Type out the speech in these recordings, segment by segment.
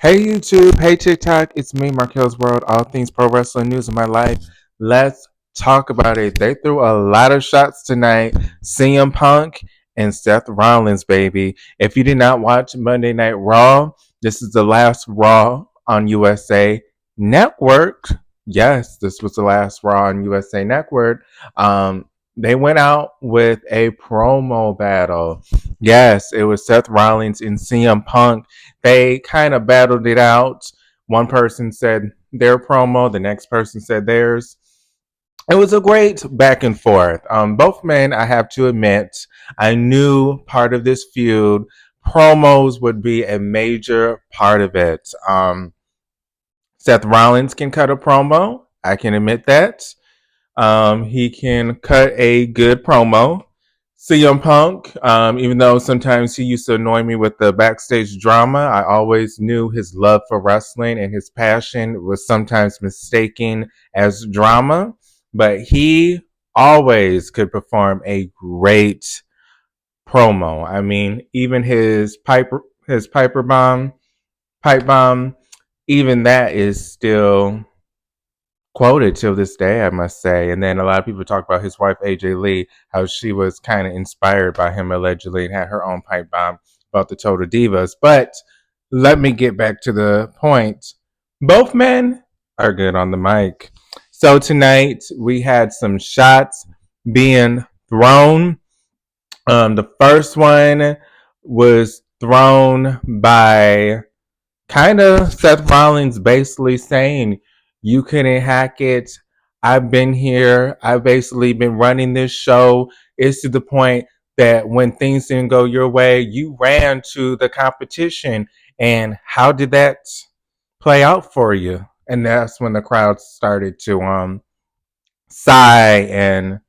Hey YouTube, hey TikTok, it's me, Marquelworld, all things pro wrestling news in my life. Let's talk about it. They threw a lot of shots tonight. CM Punk and Seth Rollins, baby. If you did not watch Monday Night Raw, this is the last Raw on USA Network. Yes, this was the last Raw on USA Network. They went out with a promo battle. Yes, it was Seth Rollins and CM Punk. They kind of battled it out. One person said their promo, the next person said theirs. It was a great back and forth. Both men, I have to admit, I knew part of this feud, promos would be a major part of it. Seth Rollins can cut a promo. I can admit that. He can cut a good promo. CM Punk, even though sometimes he used to annoy me with the backstage drama, I always knew his love for wrestling and his passion was sometimes mistaken as drama. But he always could perform a great promo. I mean, even his pipe bomb, even that is still quoted till this day, I must say. And then a lot of people talk about his wife, AJ Lee, how she was kind of inspired by him allegedly and had her own pipe bomb about the Total Divas. But let me get back to the point. Both men are good on the mic. So tonight we had some shots being thrown. The first one was thrown by kind of Seth Rollins basically saying, you couldn't hack it. I've been here. I've basically been running this show. It's to the point that when things didn't go your way, you ran to the competition. And how did that play out for you? And that's when the crowd started to sigh and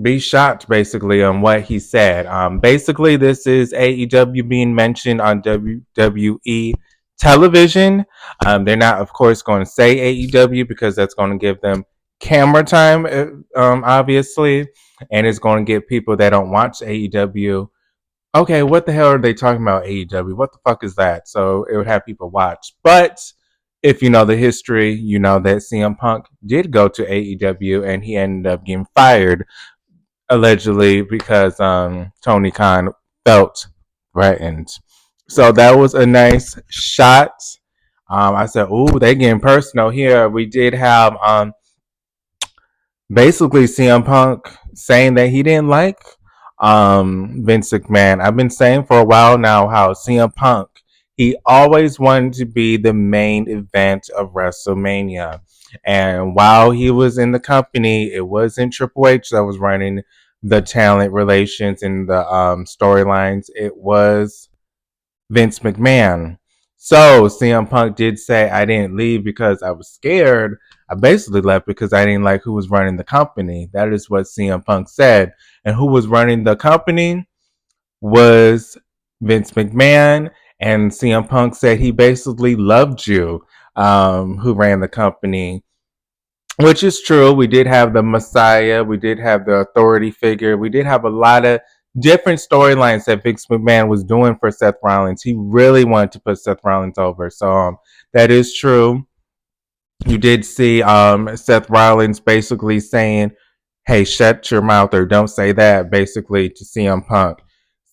be shocked basically on what he said. Basically, this is AEW being mentioned on WWE television. They're not, of course, going to say AEW because that's going to give them camera time, obviously, and it's going to get people that don't watch AEW. Okay, what the hell are they talking about AEW? What the fuck is that? So it would have people watch. But if you know the history, you know that CM Punk did go to AEW and he ended up getting fired allegedly because Tony Khan felt threatened. So that was a nice shot. I said, "Ooh, they getting personal here." We did have basically CM Punk saying that he didn't like Vince McMahon. I've been saying for a while now how CM Punk, he always wanted to be the main event of WrestleMania. And while he was in the company, it wasn't Triple H that was running the talent relations and the storylines. It was Vince McMahon. So CM Punk did say, I didn't leave because I was scared. I basically left because I didn't like who was running the company. That is what CM Punk said. And who was running the company was Vince McMahon. And CM Punk said he basically loved you, who ran the company, which is true. We did have the Messiah. We did have the authority figure. We did have a lot of different storylines that Vince McMahon was doing for Seth Rollins. He really wanted to put Seth Rollins over. So that is true. You did see Seth Rollins basically saying, hey, shut your mouth or don't say that, basically to CM Punk,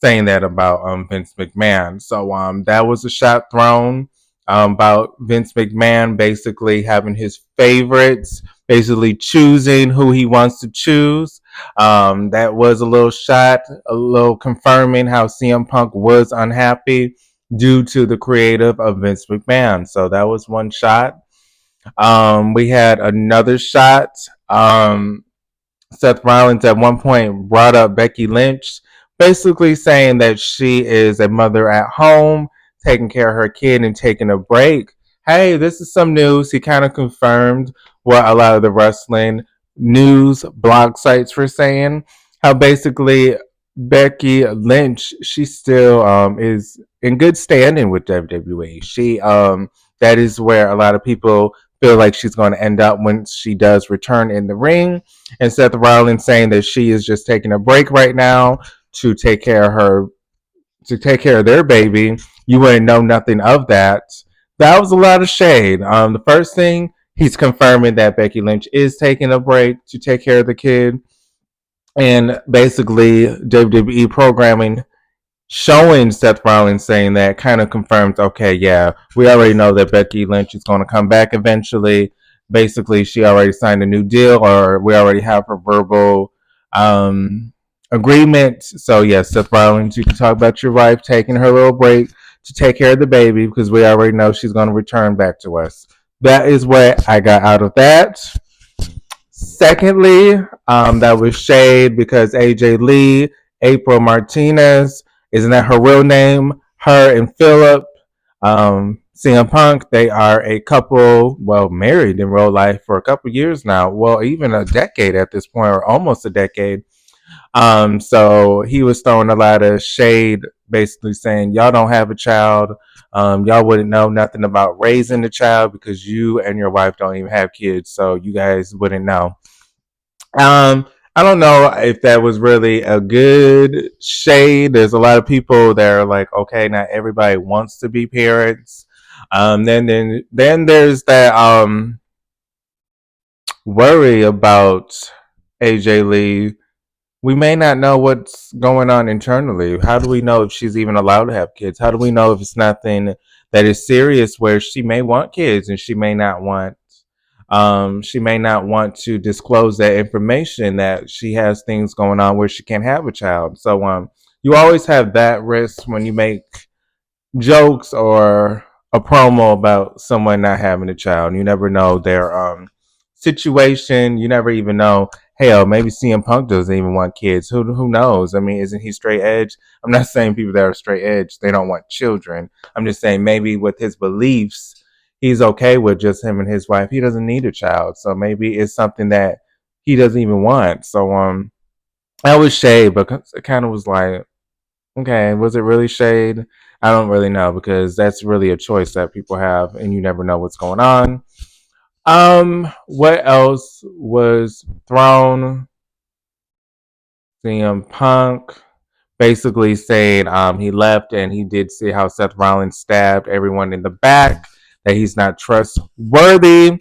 saying that about Vince McMahon. So that was a shot thrown about Vince McMahon basically having his favorites, basically choosing who he wants to choose. That was a little shot, a little confirming how CM Punk was unhappy due to the creative of Vince McMahon. So that was one shot. We had another shot. Seth Rollins at one point brought up Becky Lynch, basically saying that she is a mother at home, taking care of her kid and taking a break. Hey, this is some news. He kind of confirmed what a lot of the wrestling news blog sites were saying. How basically Becky Lynch, she still is in good standing with WWE. She that is where a lot of people feel like she's going to end up when she does return in the ring. And Seth Rollins saying that she is just taking a break right now to take care of her, to take care of their baby. You wouldn't know nothing of that. that was a lot of shade. The first thing, he's confirming that Becky Lynch is taking a break to take care of the kid, and basically WWE programming showing Seth Rollins saying that kind of confirms, okay, yeah, we already know that Becky Lynch is going to come back eventually. Basically, she already signed a new deal, or we already have her verbal um, agreement. So, yes, Seth Rollins, you can talk about your wife taking her little break to take care of the baby because we already know she's going to return back to us. That is what I got out of that. Secondly, that was shade because AJ Lee, April Martinez, isn't that her real name? Her and Philip, CM Punk, they are a couple, well, married in real life for a couple years now. Well, even a decade at this point, or almost a decade. So he was throwing a lot of shade, basically saying, y'all don't have a child. Y'all wouldn't know nothing about raising a child because you and your wife don't even have kids. So you guys wouldn't know. I don't know if that was really a good shade. There's a lot of people that are like, okay, not everybody wants to be parents. Then there's that worry about AJ Lee. We may not know what's going on internally. How do we know if she's even allowed to have kids? How do we know if it's nothing that is serious where she may want kids and she may not want to disclose that information that she has things going on where she can't have a child. So you always have that risk when you make jokes or a promo about someone not having a child. You never know their situation. You never even know. Hell, maybe CM Punk doesn't even want kids. Who knows? I mean, isn't he straight edge? I'm not saying people that are straight edge they don't want children. I'm just saying maybe with his beliefs, he's okay with just him and his wife. He doesn't need a child, so maybe it's something that he doesn't even want. So that was shade, but it kind of was like, okay, was it really shade? I don't really know because that's really a choice that people have, and you never know what's going on. What else was thrown? CM Punk basically saying he left and he did see how Seth Rollins stabbed everyone in the back, that he's not trustworthy.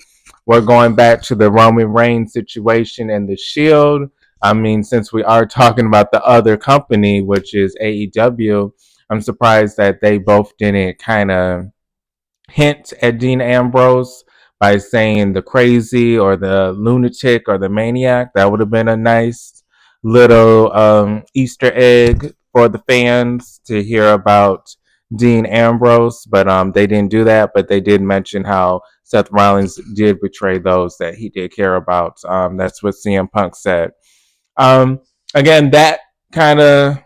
We're going back to the Roman Reigns situation and the Shield. I mean, since we are talking about the other company, which is AEW, I'm surprised that they both didn't kind of hint at Dean Ambrose by saying the crazy or the lunatic or the maniac. That would have been a nice little Easter egg for the fans to hear about Dean Ambrose, but they didn't do that. But they did mention how Seth Rollins did betray those that he did care about. That's what CM Punk said. Um, Again, that kind of,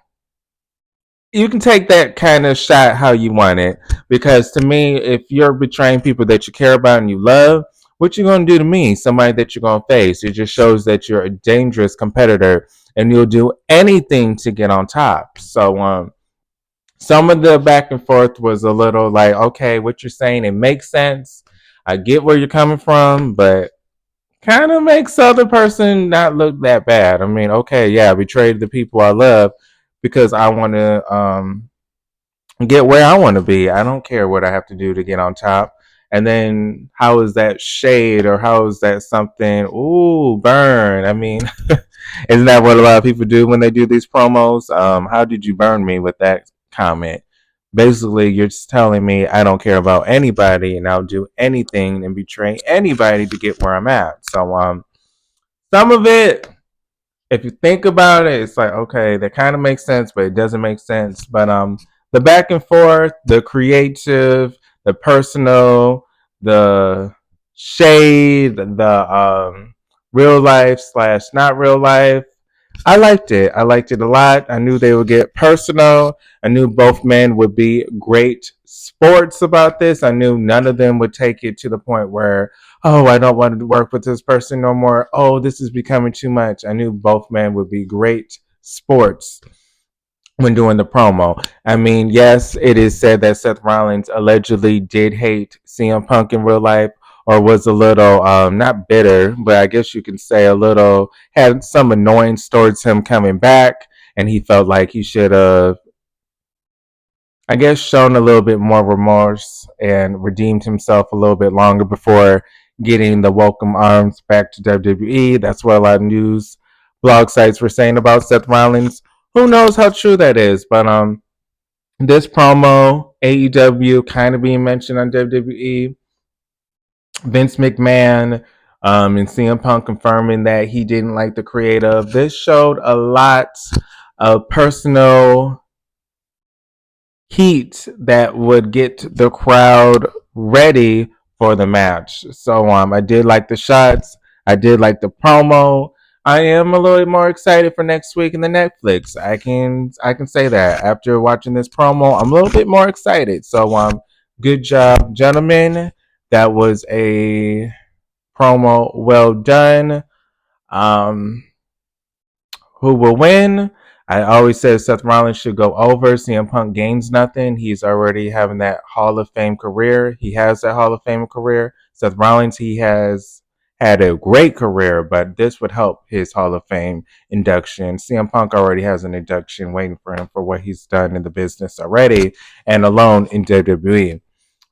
you can take that kind of shot how you want it, because to me, if you're betraying people that you care about and you love, what you gonna do to me, somebody that you're gonna face? It just shows that you're a dangerous competitor and you'll do anything to get on top. So some of the back and forth was a little like, okay, what you're saying, it makes sense, I get where you're coming from, but kind of makes the other person not look that bad. I mean, okay, yeah, I betrayed the people I love because I want to get where I want to be. I don't care what I have to do to get on top. And then how is that shade, or how is that something? Ooh, burn. I mean, isn't that what a lot of people do when they do these promos? How did you burn me with that comment? Basically, you're just telling me I don't care about anybody and I'll do anything and betray anybody to get where I'm at. So some of it, if you think about it, it's like, okay, that kind of makes sense, but it doesn't make sense. But the back and forth, the creative, the personal, the shade, the real life slash not real life, I liked it. I liked it a lot. I knew they would get personal. I knew both men would be great sports about this. I knew none of them would take it to the point where, oh, I don't want to work with this person no more. Oh, this is becoming too much. I knew both men would be great sports when doing the promo. I mean, yes, it is said that Seth Rollins allegedly did hate CM Punk in real life, or was a little not bitter, but I guess you can say a little, had some annoyance towards him coming back, and he felt like he should have I guess, shown a little bit more remorse and redeemed himself a little bit longer before getting the welcome arms back to WWE. That's what a lot of news blog sites were saying about Seth Rollins. Who knows how true that is? But this promo, AEW kind of being mentioned on WWE, Vince McMahon, and CM Punk confirming that he didn't like the creative. This showed a lot of personal heat that would get the crowd ready for the match. So I did like the shots. I did like the promo. I am a little more excited for next week in the Netflix. I can say that after watching this promo, I'm a little bit more excited. So good job, gentlemen. That was a promo well done. Um, who will win? I always said Seth Rollins should go over. CM Punk gains nothing. He's already having that Hall of Fame career. He has that Hall of Fame career. Seth Rollins, he has had a great career, but this would help his Hall of Fame induction. CM Punk already has an induction waiting for him for what he's done in the business already and alone in WWE.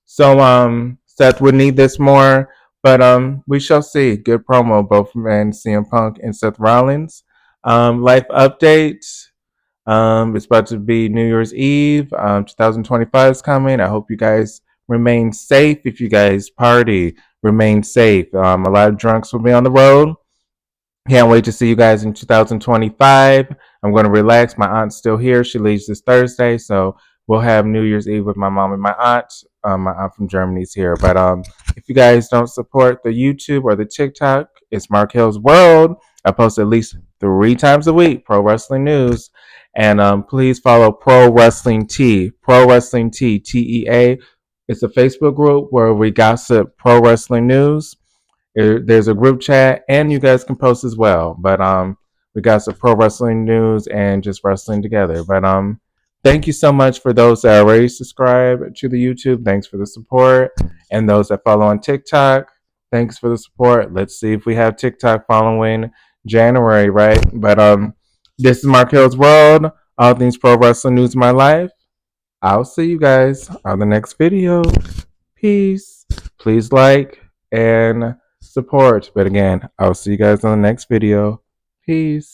So Seth would need this more, but we shall see. Good promo, both from CM Punk and Seth Rollins. Life update. It's about to be New Year's Eve. 2025 is coming. I hope you guys remain safe. If you guys party, remain safe. A lot of drunks will be on the road. Can't wait to see you guys in 2025. I'm going to relax. My aunt's still here. She leaves this Thursday, so we'll have New Year's Eve with my mom and my aunt. My aunt from Germany's here. But if you guys don't support the YouTube or the TikTok, it's Marquelworld. I post at least 3 times a week pro wrestling news. And please follow Pro Wrestling Tea, Pro Wrestling Tea, TEA. It's a Facebook group where we gossip pro wrestling news. There's a group chat, and you guys can post as well. But we got some pro wrestling news and just wrestling together. But thank you so much for those that already subscribe to the YouTube. Thanks for the support, and those that follow on TikTok. Thanks for the support. Let's see if we have TikTok following January, right? But this is Marquelworld. All things pro wrestling news in my life. I'll see you guys on the next video. Peace. Please like and support. But again, I'll see you guys on the next video. Peace.